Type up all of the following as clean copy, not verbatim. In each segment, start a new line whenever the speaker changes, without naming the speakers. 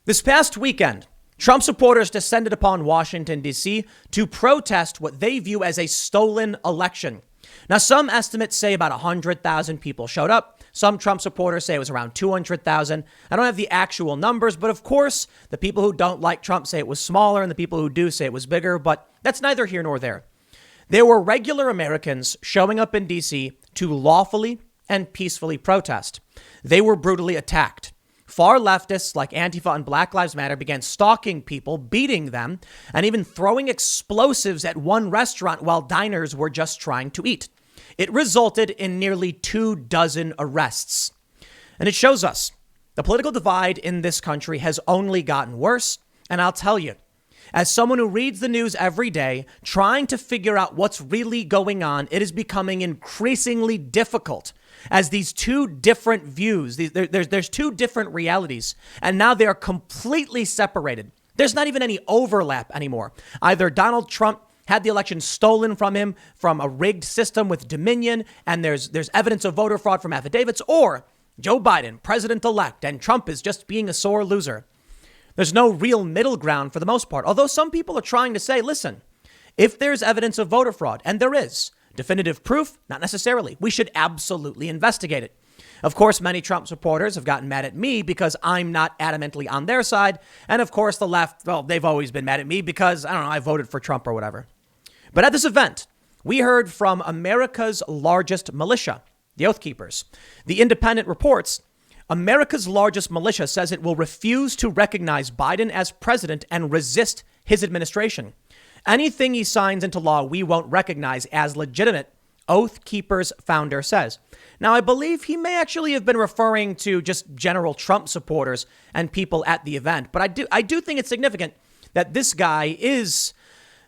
This past weekend, Trump supporters descended upon Washington, D.C. to protest what they view as a stolen election. Now, some estimates say about 100,000 people showed up. Some Trump supporters say it was around 200,000. I don't have the actual numbers, but of course, the people who don't like Trump say it was smaller and the people who do say it was bigger, but that's neither here nor there. There were regular Americans showing up in D.C. to lawfully and peacefully protest. They were brutally attacked. Far leftists like Antifa and Black Lives Matter began stalking people, beating them, and even throwing explosives at one restaurant while diners were just trying to eat. It resulted in nearly 24 arrests. And it shows us the political divide in this country has only gotten worse. And I'll tell you, as someone who reads the news every day, trying to figure out what's really going on, it is becoming increasingly difficult as these two different views, there's two different realities, and now they are completely separated. There's not even any overlap anymore. Either Donald Trump had the election stolen from him from a rigged system with Dominion, and there's evidence of voter fraud from affidavits, or Joe Biden, president-elect, and Trump is just being a sore loser. There's no real middle ground for the most part, although some people are trying to say, listen, if there's evidence of voter fraud, and there is, definitive proof, not necessarily, we should absolutely investigate it. Of course, many Trump supporters have gotten mad at me because I'm not adamantly on their side. And of course, the left, well, they've always been mad at me because, I don't know, I voted for Trump or whatever. But at this event, we heard from America's largest militia, the Oath Keepers. The Independent reports, America's largest militia says it will refuse to recognize Biden as president and resist his administration. Anything he signs into law, we won't recognize as legitimate, Oath Keepers founder says. Now, I believe he may actually have been referring to just general Trump supporters and people at the event. But I do think it's significant that this guy is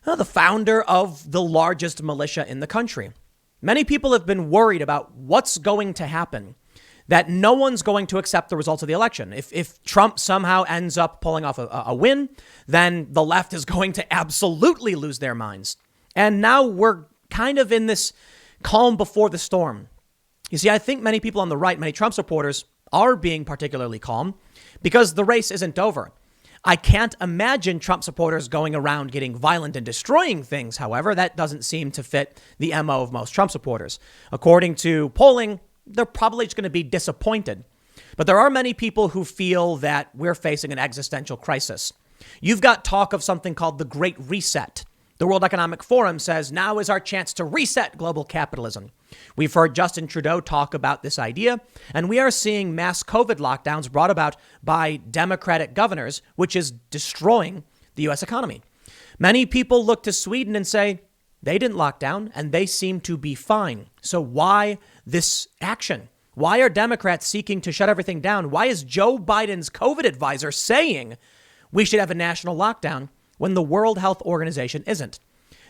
the founder of the largest militia in the country. Many people have been worried about what's going to happen, that no one's going to accept the results of the election. If Trump somehow ends up pulling off a win, then the left is going to absolutely lose their minds. And now we're kind of in this calm before the storm. You see, I think many people on the right, many Trump supporters, are being particularly calm because the race isn't over. I can't imagine Trump supporters going around getting violent and destroying things. However, that doesn't seem to fit the MO of most Trump supporters. According to polling, they're probably just going to be disappointed. But there are many people who feel that we're facing an existential crisis. You've got talk of something called the Great Reset. The World Economic Forum says now is our chance to reset global capitalism. We've heard Justin Trudeau talk about this idea, and we are seeing mass COVID lockdowns brought about by Democratic governors, which is destroying the U.S. economy. Many people look to Sweden and say, they didn't lock down and they seem to be fine. So why this action? Why are Democrats seeking to shut everything down? Why is Joe Biden's COVID advisor saying we should have a national lockdown when the World Health Organization isn't?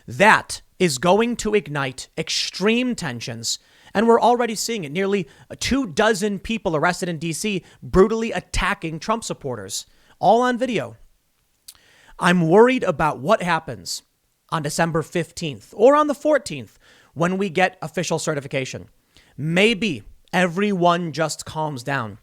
That is going to ignite extreme tensions. And we're already seeing it. Nearly 24 people arrested in D.C. brutally attacking Trump supporters, all on video. I'm worried about what happens on December 15th or on the 14th when we get official certification. Maybe everyone just calms down,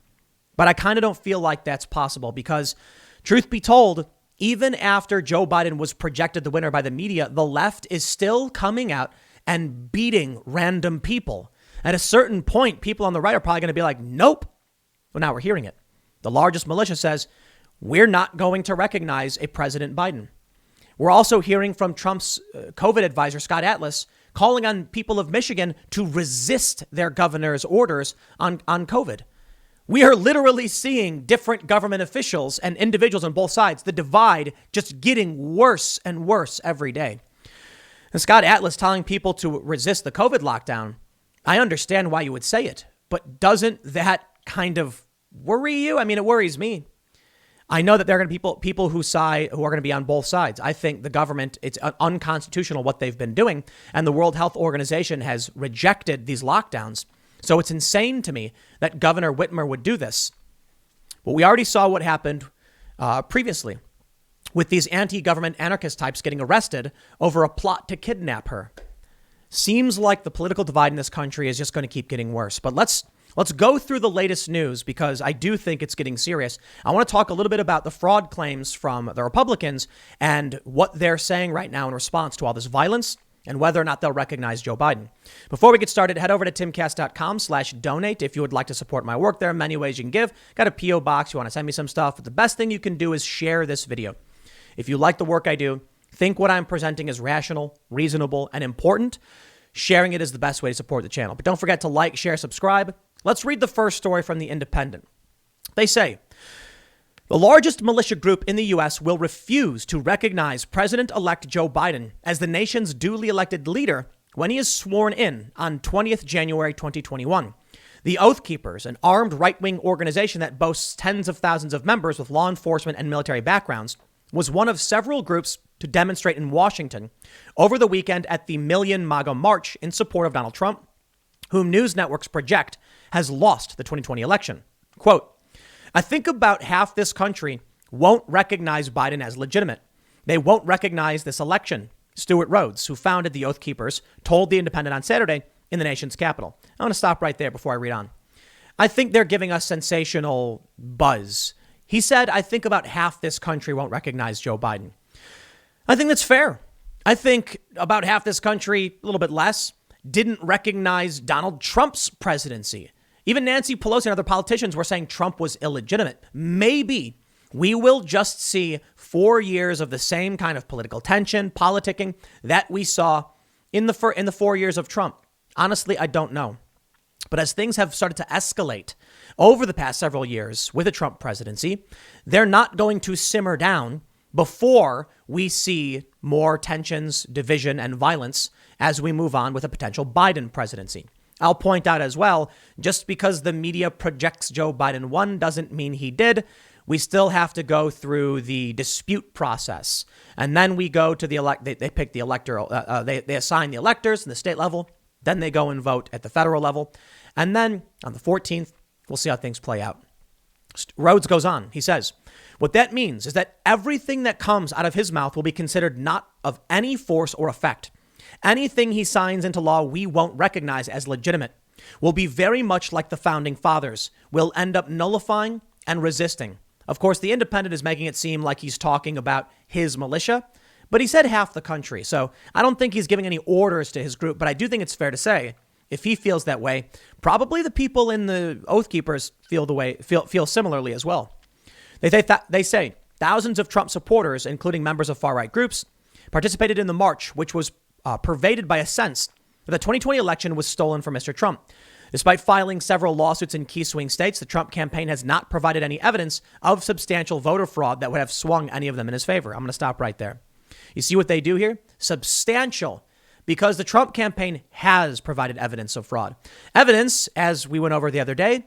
but I kind of don't feel like that's possible because, truth be told, even after Joe Biden was projected the winner by the media, the left is still coming out and beating random people. At a certain point, people on the right are probably going to be like, nope. Well, now we're hearing it. The largest militia says we're not going to recognize a President Biden. We're also hearing from Trump's COVID advisor, Scott Atlas, calling on people of Michigan to resist their governor's orders on COVID. We are literally seeing different government officials and individuals on both sides, the divide just getting worse and worse every day. And Scott Atlas telling people to resist the COVID lockdown, I understand why you would say it, but doesn't that kind of worry you? I mean, it worries me. I know that there are going to be people who are going to be on both sides. I think the government, it's unconstitutional what they've been doing. And the World Health Organization has rejected these lockdowns. So it's insane to me that Governor Whitmer would do this. But we already saw what happened previously with these anti-government anarchist types getting arrested over a plot to kidnap her. Seems like the political divide in this country is just going to keep getting worse. But let's Let's go through the latest news because I do think it's getting serious. I want to talk a little bit about the fraud claims from the Republicans and what they're saying right now in response to all this violence and whether or not they'll recognize Joe Biden. Before we get started, head over to timcast.com/donate if you would like to support my work. There are many ways you can give. Got a P.O. box. You want to send me some stuff. But the best thing you can do is share this video. If you like the work I do, think what I'm presenting is rational, reasonable, and important, sharing it is the best way to support the channel. But don't forget to like, share, subscribe. Let's read the first story from The Independent. They say, the largest militia group in the U.S. will refuse to recognize President-elect Joe Biden as the nation's duly elected leader when he is sworn in on 20th January 2021. The Oath Keepers, an armed right-wing organization that boasts tens of thousands of members with law enforcement and military backgrounds, was one of several groups to demonstrate in Washington over the weekend at the Million MAGA March in support of Donald Trump, whom news networks project has lost the 2020 election. Quote, I think about half this country won't recognize Biden as legitimate. They won't recognize this election. Stuart Rhodes, who founded the Oath Keepers, told The Independent on Saturday in the nation's capital. I want to stop right there before I read on. I think they're giving us sensational buzz. He said, I think about half this country won't recognize Joe Biden. I think that's fair. I think about half this country, a little bit less, didn't recognize Donald Trump's presidency. Even Nancy Pelosi and other politicians were saying Trump was illegitimate. Maybe we will just see 4 years of the same kind of political tension, politicking that we saw in the 4 years of Trump. Honestly, I don't know. But as things have started to escalate over the past several years with the Trump presidency, they're not going to simmer down before we see more tensions, division, and violence as we move on with a potential Biden presidency. I'll point out as well, just because the media projects Joe Biden won doesn't mean he did. We still have to go through the dispute process. And then we go to the they pick the electoral, they assign the electors in the state level. Then they go and vote at the federal level. And then on the 14th, we'll see how things play out. Rhodes goes on. He says, what that means is that everything that comes out of his mouth will be considered not of any force or effect. Anything he signs into law we won't recognize as legitimate will be very much like the founding fathers. We'll end up nullifying and resisting. Of course, The Independent is making it seem like he's talking about his militia, but he said half the country. So I don't think he's giving any orders to his group, but I do think it's fair to say if he feels that way, probably the people in the Oath Keepers feel similarly as well. They say thousands of Trump supporters, including members of far-right groups, participated in the march, which was pervaded by a sense that the 2020 election was stolen from Mr. Trump. Despite filing several lawsuits in key swing states, the Trump campaign has not provided any evidence of substantial voter fraud that would have swung any of them in his favor. I'm going to stop right there. You see what they do here? Substantial, because the Trump campaign has provided evidence of fraud. Evidence, as we went over the other day,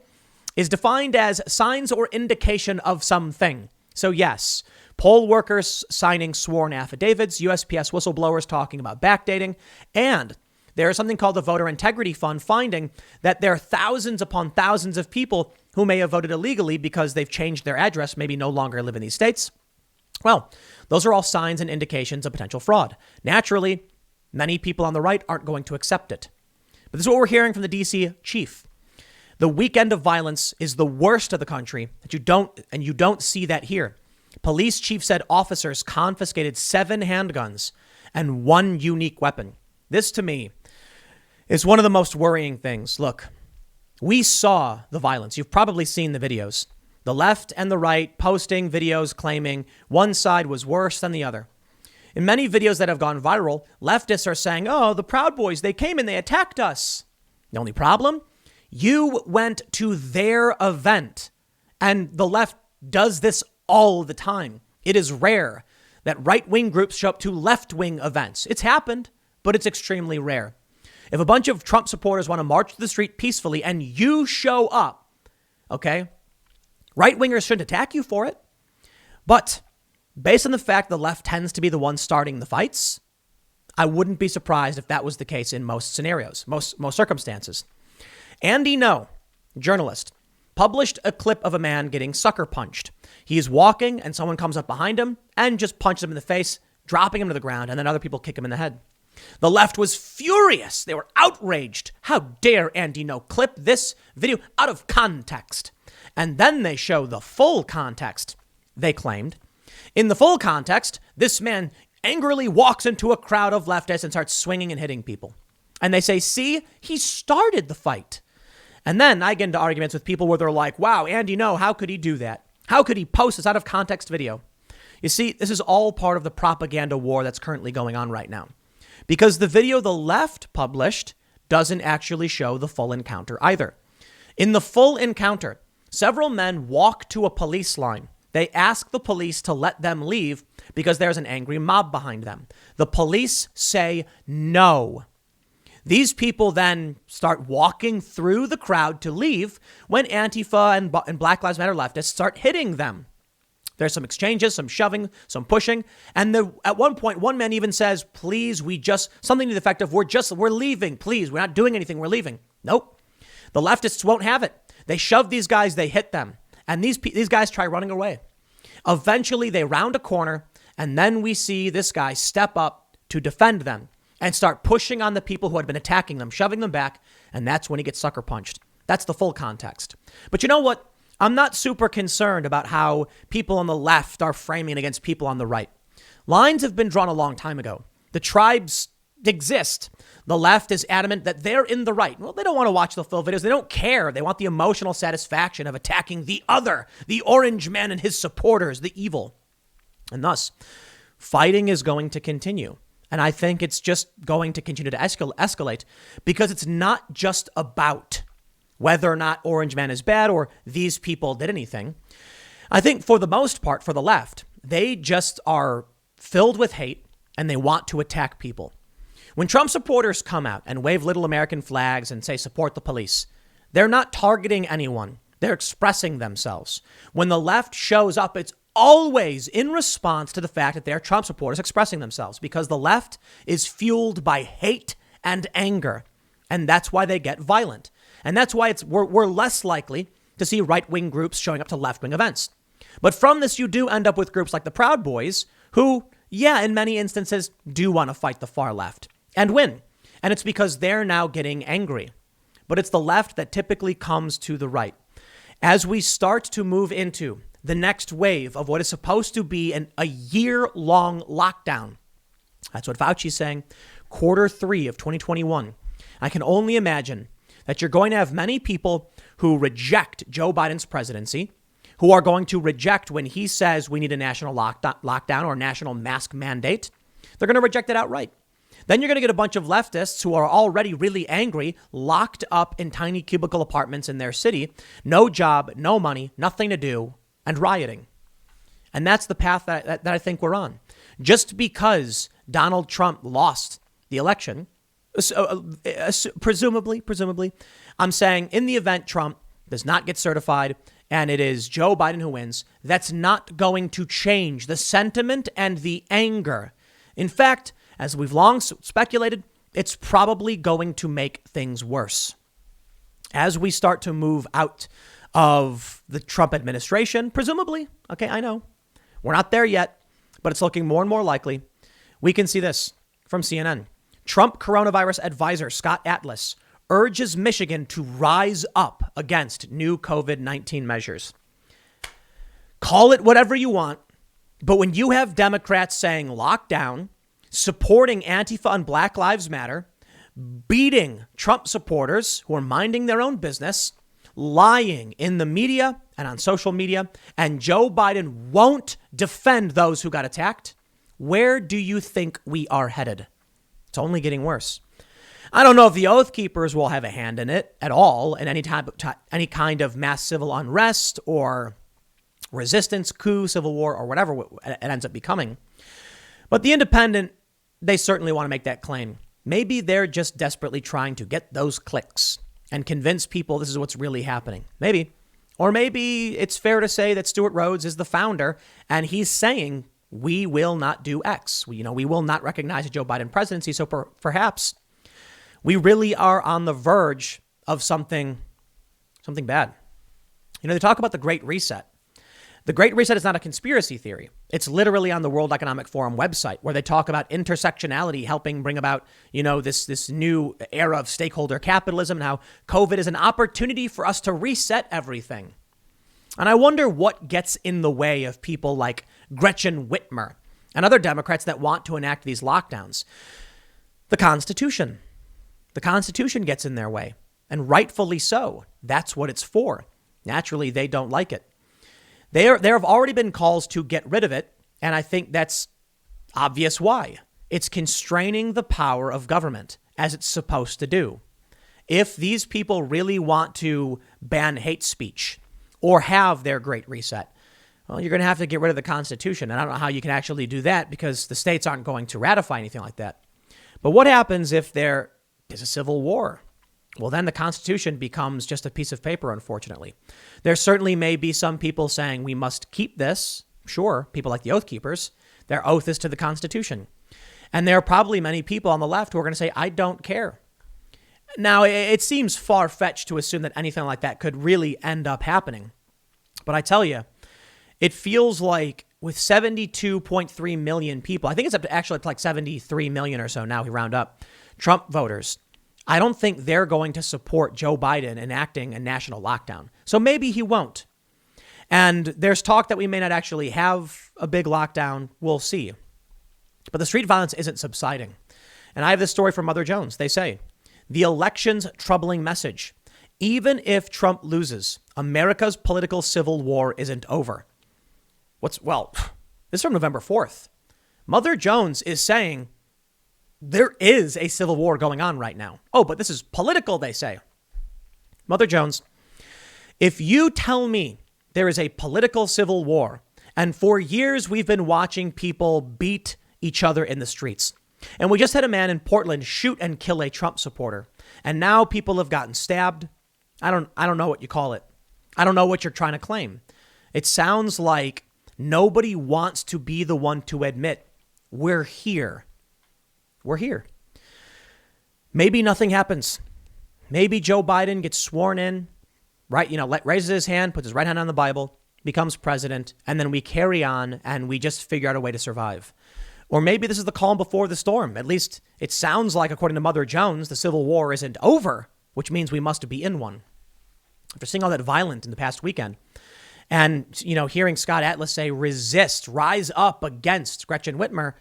is defined as signs or indication of something. So yes, poll workers signing sworn affidavits, USPS whistleblowers talking about backdating, and there is something called the Voter Integrity Fund finding that there are thousands upon thousands of people who may have voted illegally because they've changed their address, maybe no longer live in these states. Well, those are all signs and indications of potential fraud. Naturally, many people on the right aren't going to accept it. But this is what we're hearing from the DC chief. The weekend of violence is the worst of the country, you don't see that here. Police chief said officers confiscated 7 handguns and 1 unique weapon. This, to me, is one of the most worrying things. Look, we saw the violence. You've probably seen the videos. The left and the right posting videos claiming one side was worse than the other. In many videos that have gone viral, leftists are saying, oh, the Proud Boys, they came and they attacked us. The only problem? You went to their event, and the left does this all the time. It is rare that right-wing groups show up to left-wing events. It's happened, but it's extremely rare. If a bunch of Trump supporters want to march to the street peacefully and you show up, okay, right-wingers shouldn't attack you for it. But based on the fact the left tends to be the one starting the fights, I wouldn't be surprised if that was the case in most scenarios, most circumstances. Andy No, journalist, published a clip of a man getting sucker punched. He's walking and someone comes up behind him and just punches him in the face, dropping him to the ground, and then other people kick him in the head. The left was furious. They were outraged. How dare Andy No clip this video out of context? And then they show the full context, they claimed. In the full context, this man angrily walks into a crowd of leftists and starts swinging and hitting people. And they say, see, he started the fight. And then I get into arguments with people where they're like, wow, Andy No, how could he do that? How could he post this out of context video? You see, this is all part of the propaganda war that's currently going on right now. Because the video the left published doesn't actually show the full encounter either. In the full encounter, several men walk to a police line. They ask the police to let them leave because there's an angry mob behind them. The police say no. These people then start walking through the crowd to leave when Antifa and Black Lives Matter leftists start hitting them. There's some exchanges, some shoving, some pushing. And at one point, one man even says, please, something to the effect of, we're leaving. Please, we're not doing anything. We're leaving. Nope. The leftists won't have it. They shove these guys. They hit them. And these guys try running away. Eventually, they round a corner. And then we see this guy step up to defend them and start pushing on the people who had been attacking them, shoving them back. And that's when he gets sucker punched. That's the full context. But you know what? I'm not super concerned about how people on the left are framing against people on the right. Lines have been drawn a long time ago. The tribes exist. The left is adamant that they're in the right. Well, they don't want to watch the full videos. They don't care. They want the emotional satisfaction of attacking the other, the orange man and his supporters, the evil. And thus, fighting is going to continue. And I think it's just going to continue to escalate because it's not just about whether or not Orange Man is bad or these people did anything. I think for the most part, for the left, they just are filled with hate and they want to attack people. When Trump supporters come out and wave little American flags and say support the police, they're not targeting anyone. They're expressing themselves. When the left shows up, it's always in response to the fact that they're Trump supporters expressing themselves because the left is fueled by hate and anger. And that's why they get violent. And that's why we're less likely to see right-wing groups showing up to left-wing events. But from this, you do end up with groups like the Proud Boys who, yeah, in many instances do want to fight the far left and win. And it's because they're now getting angry. But it's the left that typically comes to the right. As we start to move into the next wave of what is supposed to be a year-long lockdown, that's what Fauci's saying, Q3 of 2021, I can only imagine that you're going to have many people who reject Joe Biden's presidency, who are going to reject when he says we need a national lockdown or a national mask mandate. They're going to reject it outright. Then you're going to get a bunch of leftists who are already really angry, locked up in tiny cubicle apartments in their city, no job, no money, nothing to do, and rioting. And that's the path that I think we're on. Just because Donald Trump lost the election, presumably, I'm saying in the event Trump does not get certified and it is Joe Biden who wins, that's not going to change the sentiment and the anger. In fact, as we've long speculated, it's probably going to make things worse. As we start to move out of the Trump administration, presumably, okay, I know we're not there yet, but it's looking more and more likely. We can see this from CNN. Trump coronavirus advisor Scott Atlas urges Michigan to rise up against new COVID-19 measures. Call it whatever you want, but when you have Democrats saying lockdown, supporting Antifa and Black Lives Matter, beating Trump supporters who are minding their own business, lying in the media and on social media, and Joe Biden won't defend those who got attacked, where do you think we are headed? It's only getting worse. I don't know if the Oath Keepers will have a hand in it at all in any kind of mass civil unrest or resistance, coup, civil war, or whatever it ends up becoming. But the Independent, they certainly want to make that claim. Maybe they're just desperately trying to get those clicks and convince people this is what's really happening. Maybe. Or maybe it's fair to say that Stuart Rhodes is the founder and he's saying we will not do X. We will not recognize a Joe Biden presidency. So perhaps we really are on the verge of something bad. They talk about the Great Reset. The Great Reset is not a conspiracy theory. It's literally on the World Economic Forum website where they talk about intersectionality helping bring about, this new era of stakeholder capitalism and how COVID is an opportunity for us to reset everything. And I wonder what gets in the way of people like Gretchen Whitmer and other Democrats that want to enact these lockdowns. The Constitution. The Constitution gets in their way, and rightfully so. That's what it's for. Naturally, they don't like it. There have already been calls to get rid of it, and I think that's obvious why. It's constraining the power of government, as it's supposed to do. If these people really want to ban hate speech or have their Great Reset, well, you're going to have to get rid of the Constitution. And I don't know how you can actually do that because the states aren't going to ratify anything like that. But what happens if there is a civil war? Well, then the Constitution becomes just a piece of paper, unfortunately. There certainly may be some people saying we must keep this. Sure, people like the Oath Keepers. Their oath is to the Constitution. And there are probably many people on the left who are going to say, I don't care. Now, it seems far-fetched to assume that anything like that could really end up happening. But I tell you, it feels like with 72.3 million people, I think it's up to actually like 73 million or so now, we round up, Trump voters. I don't think they're going to support Joe Biden enacting a national lockdown. So maybe he won't. And there's talk that we may not actually have a big lockdown. We'll see. But the street violence isn't subsiding. And I have this story from Mother Jones. They say, the election's troubling message. Even if Trump loses, America's political civil war isn't over. This is from November 4th. Mother Jones is saying there is a civil war going on right now. Oh, but this is political, they say. Mother Jones, if you tell me there is a political civil war, and for years we've been watching people beat each other in the streets, and we just had a man in Portland shoot and kill a Trump supporter, and now people have gotten stabbed. I don't know what you call it. I don't know what you're trying to claim. It sounds like nobody wants to be the one to admit we're here. We're here. Maybe nothing happens. Maybe Joe Biden gets sworn in, right? Raises his hand, puts his right hand on the Bible, becomes president, and then we carry on and we just figure out a way to survive. Or maybe this is the calm before the storm. At least it sounds like, according to Mother Jones, the Civil War isn't over, which means we must be in one. After seeing all that violence in the past weekend and, hearing Scott Atlas say, resist, rise up against Gretchen Whitmer,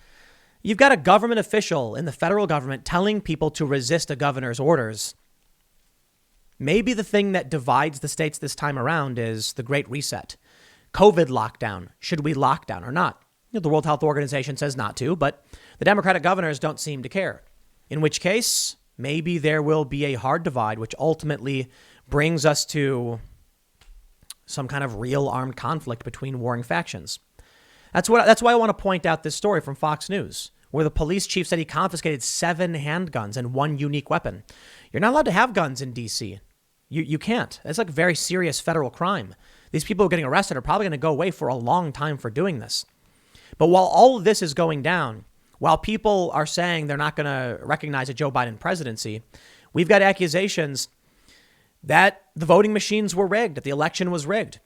you've got a government official in the federal government telling people to resist a governor's orders. Maybe the thing that divides the states this time around is the Great Reset. COVID lockdown. Should we lock down or not? The World Health Organization says not to, but the Democratic governors don't seem to care. In which case, maybe there will be a hard divide, which ultimately brings us to some kind of real armed conflict between warring factions. That's why I want to point out this story from Fox News, where the police chief said he confiscated 7 handguns and 1 unique weapon. You're not allowed to have guns in D.C. You can't. It's like a very serious federal crime. These people who are getting arrested are probably going to go away for a long time for doing this. But while all of this is going down, while people are saying they're not going to recognize a Joe Biden presidency, we've got accusations that the voting machines were rigged, that the election was rigged.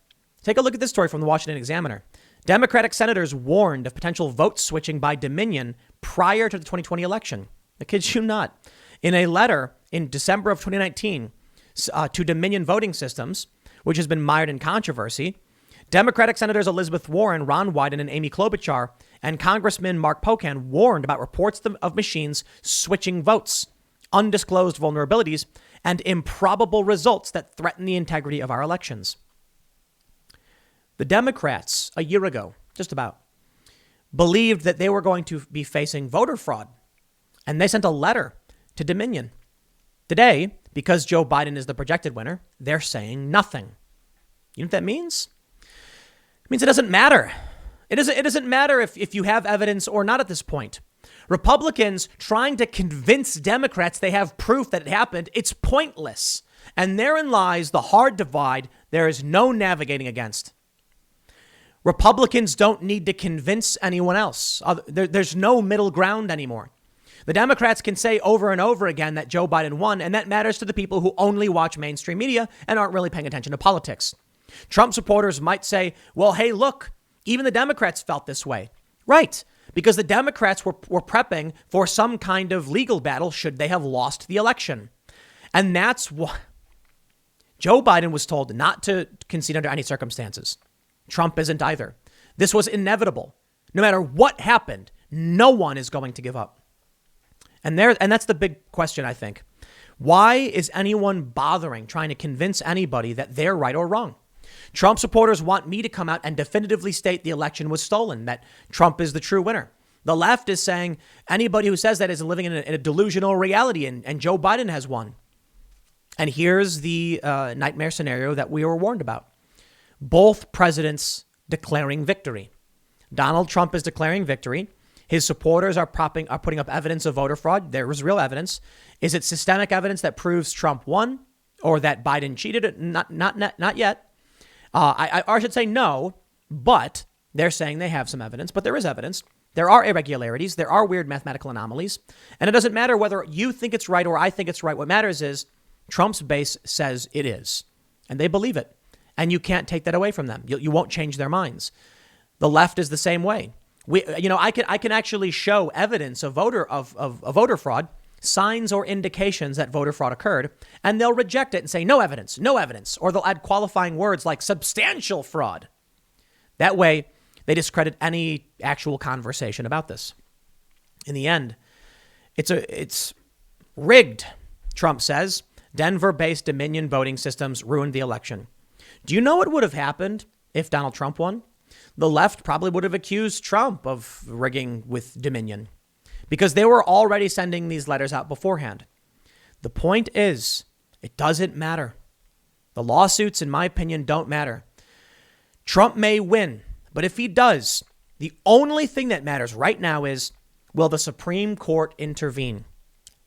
Take a look at this story from the Washington Examiner. Democratic senators warned of potential vote switching by Dominion prior to the 2020 election. I kid you not. In a letter in December of 2019 to Dominion voting systems, which has been mired in controversy, Democratic Senators Elizabeth Warren, Ron Wyden, and Amy Klobuchar, and Congressman Mark Pocan warned about reports of machines switching votes, undisclosed vulnerabilities, and improbable results that threaten the integrity of our elections. The Democrats, a year ago, just about, believed that they were going to be facing voter fraud, and they sent a letter to Dominion. Today, because Joe Biden is the projected winner, they're saying nothing. You know what that means? It means it doesn't matter. It doesn't matter if you have evidence or not at this point. Republicans trying to convince Democrats they have proof that it happened, it's pointless. And therein lies the hard divide there is no navigating against. Republicans don't need to convince anyone else. There's no middle ground anymore. The Democrats can say over and over again that Joe Biden won, and that matters to the people who only watch mainstream media and aren't really paying attention to politics. Trump supporters might say, well, hey, look, even the Democrats felt this way. Right. Because the Democrats were prepping for some kind of legal battle should they have lost the election. And that's what Joe Biden was told not to concede under any circumstances. Trump isn't either. This was inevitable. No matter what happened, no one is going to give up. And that's the big question, I think. Why is anyone bothering trying to convince anybody that they're right or wrong? Trump supporters want me to come out and definitively state the election was stolen, that Trump is the true winner. The left is saying anybody who says that is living in a delusional reality, and Joe Biden has won. And here's the nightmare scenario that we were warned about. Both presidents declaring victory. Donald Trump is declaring victory. His supporters are putting up evidence of voter fraud. There was real evidence. Is it systemic evidence that proves Trump won or that Biden cheated? Not yet. I should say no, but they're saying they have some evidence, but there is evidence. There are irregularities. There are weird mathematical anomalies. And it doesn't matter whether you think it's right or I think it's right. What matters is Trump's base says it is, and they believe it. And you can't take that away from them. You won't change their minds. The left is the same way. I can actually show evidence of voter fraud, signs or indications that voter fraud occurred, and they'll reject it and say no evidence, or they'll add qualifying words like substantial fraud. That way, they discredit any actual conversation about this. In the end, it's rigged, Trump says. Denver-based Dominion voting systems ruined the election. Do you know what would have happened if Donald Trump won? The left probably would have accused Trump of rigging with Dominion because they were already sending these letters out beforehand. The point is, it doesn't matter. The lawsuits, in my opinion, don't matter. Trump may win, but if he does, the only thing that matters right now is, will the Supreme Court intervene?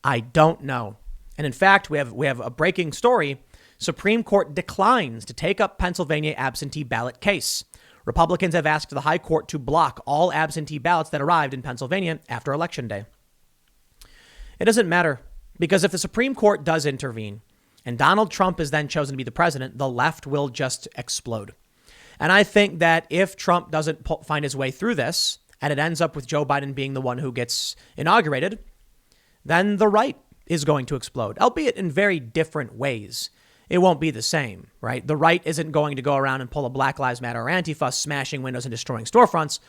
I don't know. And in fact, we have a breaking story. Supreme Court declines to take up Pennsylvania absentee ballot case. Republicans have asked the High Court to block all absentee ballots that arrived in Pennsylvania after Election Day. It doesn't matter, because if the Supreme Court does intervene and Donald Trump is then chosen to be the president, the left will just explode. And I think that if Trump doesn't find his way through this and it ends up with Joe Biden being the one who gets inaugurated, then the right is going to explode, albeit in very different ways. It won't be the same, right? The right isn't going to go around and pull a Black Lives Matter or Antifa, smashing windows and destroying storefronts.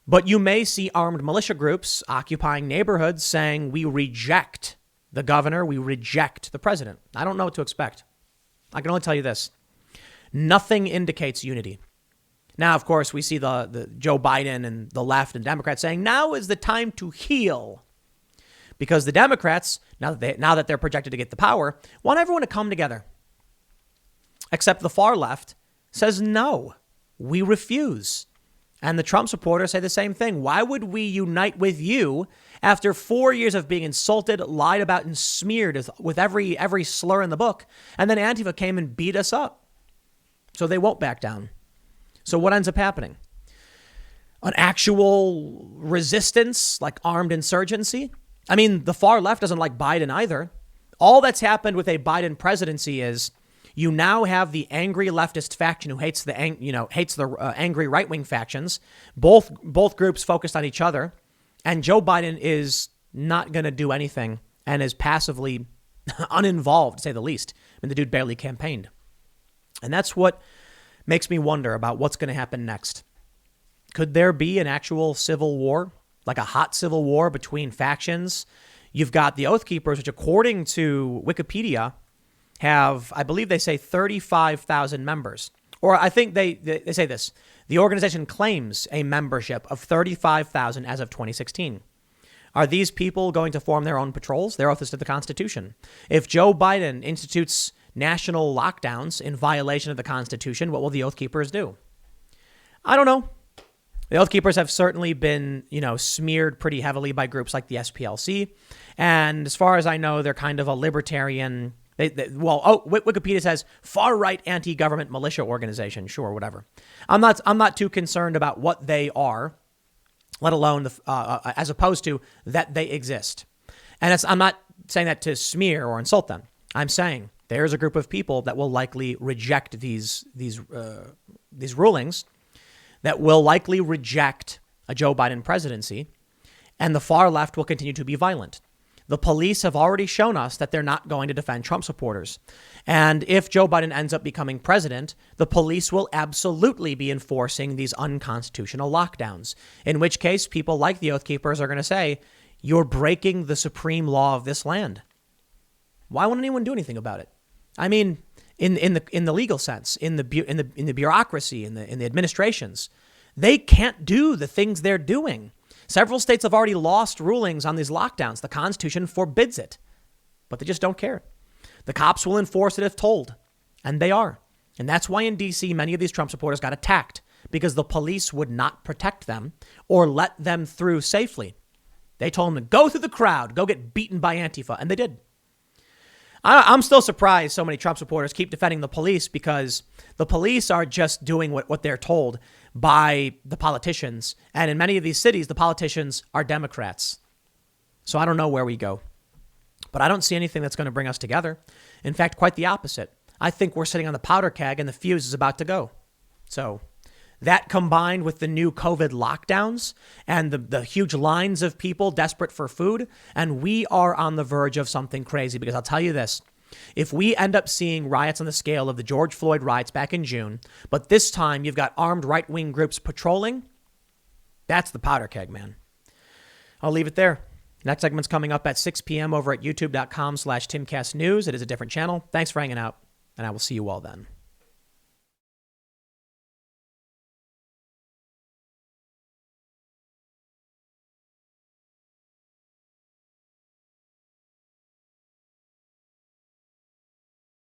But you may see armed militia groups occupying neighborhoods saying, we reject the governor, we reject the president. I don't know what to expect. I can only tell you this. Nothing indicates unity. Now, of course, we see the Joe Biden and the left and Democrats saying now is the time to heal. Because the Democrats, now that they're projected to get the power, want everyone to come together. Except the far left says, no, we refuse. And the Trump supporters say the same thing. Why would we unite with you after 4 years of being insulted, lied about, and smeared with every slur in the book? And then Antifa came and beat us up. So they won't back down. So what ends up happening? An actual resistance, like armed insurgency? I mean, the far left doesn't like Biden either. All that's happened with a Biden presidency is you now have the angry leftist faction who hates the angry right-wing factions. Both groups focused on each other. And Joe Biden is not going to do anything and is passively uninvolved, to say the least. I mean, the dude barely campaigned. And that's what makes me wonder about what's going to happen next. Could there be an actual civil war, like a hot civil war between factions? You've got the Oath Keepers, which according to Wikipedia have, I believe they say 35,000 members. Or I think they say this. The organization claims a membership of 35,000 as of 2016. Are these people going to form their own patrols? Their oath is to the Constitution. If Joe Biden institutes national lockdowns in violation of the Constitution, what will the Oath Keepers do? I don't know. The Oath Keepers have certainly been, smeared pretty heavily by groups like the SPLC. And as far as I know, they're kind of a libertarian. Wikipedia says far-right anti-government militia organization. Sure, whatever. I'm not too concerned about what they are, let alone as opposed to that they exist. And I'm not saying that to smear or insult them. I'm saying There's a group of people that will likely reject these rulings, that will likely reject a Joe Biden presidency, and the far left will continue to be violent. The police have already shown us that they're not going to defend Trump supporters. And if Joe Biden ends up becoming president, the police will absolutely be enforcing these unconstitutional lockdowns, in which case people like the Oath Keepers are going to say, you're breaking the supreme law of this land. Why won't anyone do anything about it? I mean, in the legal sense, in the bureaucracy, in the administrations, they can't do the things they're doing. Several states have already lost rulings on these lockdowns. The Constitution forbids it, but they just don't care. The cops will enforce it if told, and they are. And that's why in D.C., many of these Trump supporters got attacked, because the police would not protect them or let them through safely. They told them to go through the crowd, go get beaten by Antifa, and they did. I'm still surprised so many Trump supporters keep defending the police, because the police are just doing what they're told by the politicians. And in many of these cities, the politicians are Democrats. So I don't know where we go. But I don't see anything that's going to bring us together. In fact, quite the opposite. I think we're sitting on the powder keg and the fuse is about to go. So that, combined with the new COVID lockdowns and the huge lines of people desperate for food, and we are on the verge of something crazy. Because I'll tell you this, if we end up seeing riots on the scale of the George Floyd riots back in June, but this time you've got armed right-wing groups patrolling, that's the powder keg, man. I'll leave it there. Next segment's coming up at 6 p.m. over at youtube.com/TimCastNews. It is a different channel. Thanks for hanging out, and I will see you all then.